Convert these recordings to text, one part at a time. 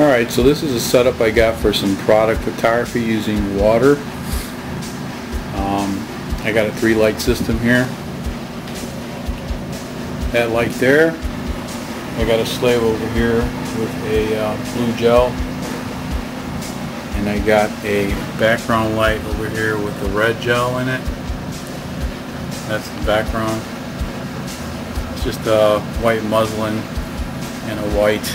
Alright, so this is a setup I got for some product photography using water. I got a 3-light system here. That light there. I got a slave over here with a blue gel. And I got a background light over here with the red gel in it. That's the background. It's just a white muslin and a white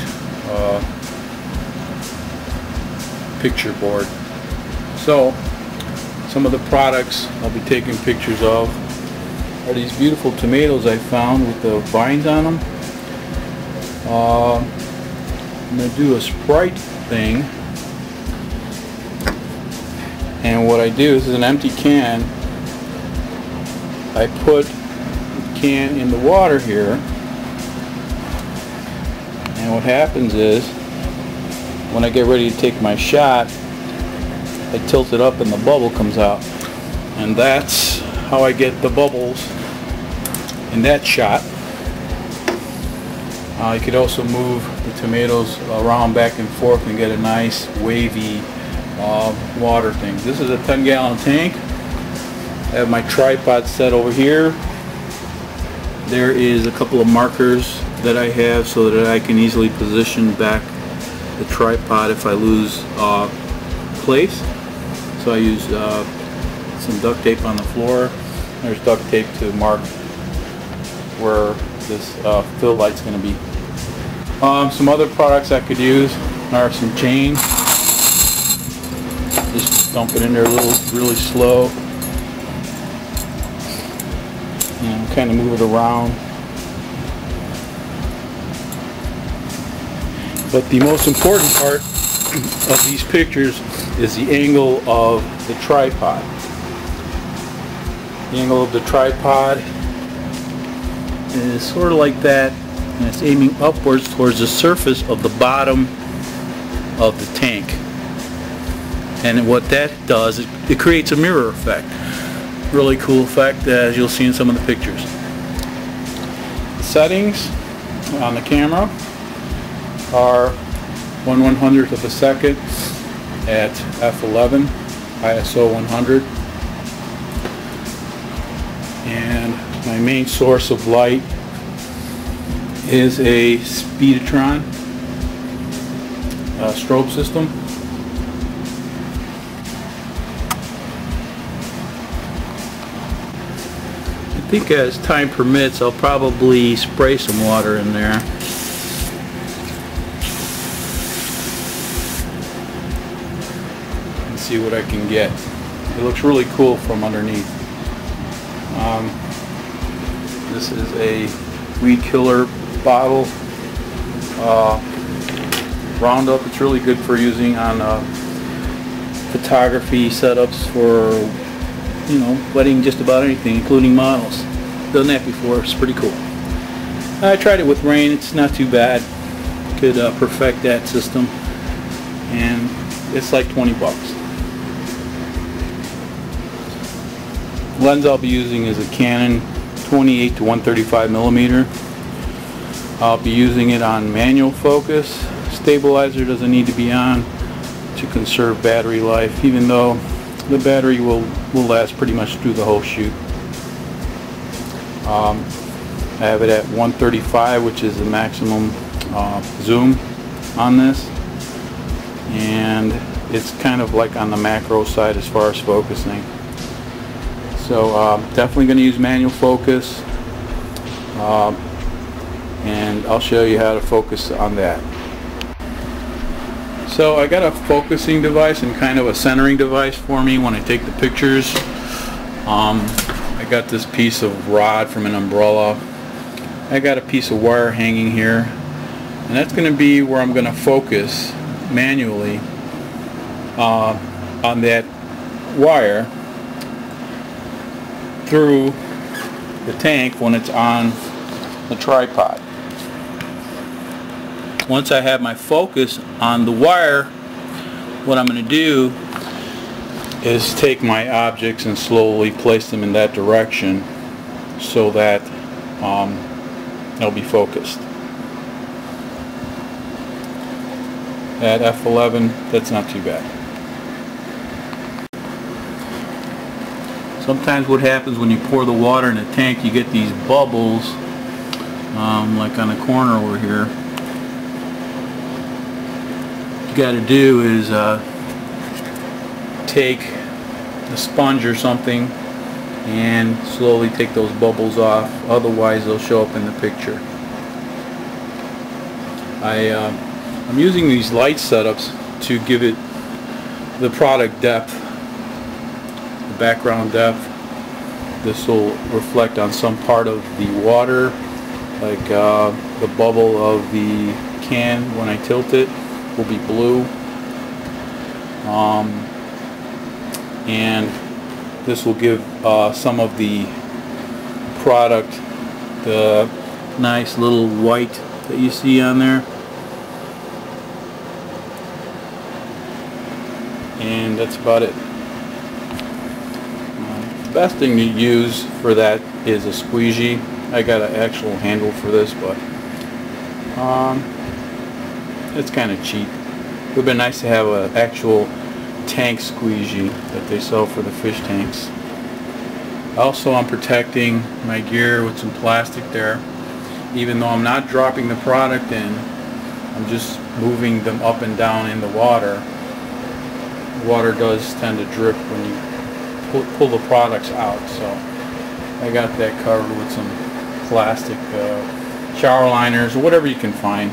picture board. So some of the products I'll be taking pictures of are these beautiful tomatoes I found with the vines on them. I'm going to do a Sprite thing, and what I do, this is an empty can, I put the can in the water here, and what happens is when I get ready to take my shot, I tilt it up and the bubble comes out, and that's how I get the bubbles in that shot. You could also move the tomatoes around back and forth and get a nice wavy water thing. This is a 10-gallon tank. I have my tripod set over here. There is a couple of markers that I have so that I can easily position back the tripod if I lose place. So I use some duct tape on the floor. There's duct tape to mark where this fill light's going to be. Some other products I could use are some chain. Just dump it in there really slow. And kind of move it around. But the most important part of these pictures is the angle of the tripod. The angle of the tripod is sort of like that, and it's aiming upwards towards the surface of the bottom of the tank. And what that does, it creates a mirror effect. Really cool effect, as you'll see in some of the pictures. The settings on the camera are 1/100th of a second at f11, ISO 100, and my main source of light is a Speedotron strobe system. I think as time permits I'll probably spray some water in there. See what I can get. It looks really cool from underneath. This is a weed killer bottle, Roundup. It's really good for using on photography setups for, you know, wetting just about anything, including models. Done that before. It's pretty cool. I tried it with rain. It's not too bad. Could perfect that system, and it's like 20 bucks. Lens I'll be using is a Canon 28 to 135 millimeter. I'll be using it on manual focus. Stabilizer doesn't need to be on to conserve battery life, even though the battery will last pretty much through the whole shoot. I have it at 135, which is the maximum zoom on this, and it's kind of like on the macro side as far as focusing. So definitely going to use manual focus, and I'll show you how to focus on that. So I got a focusing device and kind of a centering device for me when I take the pictures. I got this piece of rod from an umbrella. I got a piece of wire hanging here, and that's going to be where I'm going to focus manually on that wire through the tank when it's on the tripod. Once I have my focus on the wire, what I'm going to do is take my objects and slowly place them in that direction so that they'll be focused. at f11, that's not too bad. Sometimes what happens when you pour the water in a tank, you get these bubbles, like on the corner over here. What you got to do is take a sponge or something and slowly take those bubbles off, otherwise they'll show up in the picture. I'm using these light setups to give it the product depth, the background depth. This will reflect on some part of the water, like the bubble of the can when I tilt it will be blue, and this will give some of the product the nice little white that you see on there. And that's about it. The best thing to use for that is a squeegee. I got an actual handle for this, but it's kind of cheap. It would have been nice to have an actual tank squeegee that they sell for the fish tanks. Also, I'm protecting my gear with some plastic there. Even though I'm not dropping the product in, I'm just moving them up and down in the water. Water does tend to drip when you pull the products out, so I got that covered with some plastic shower liners or whatever you can find.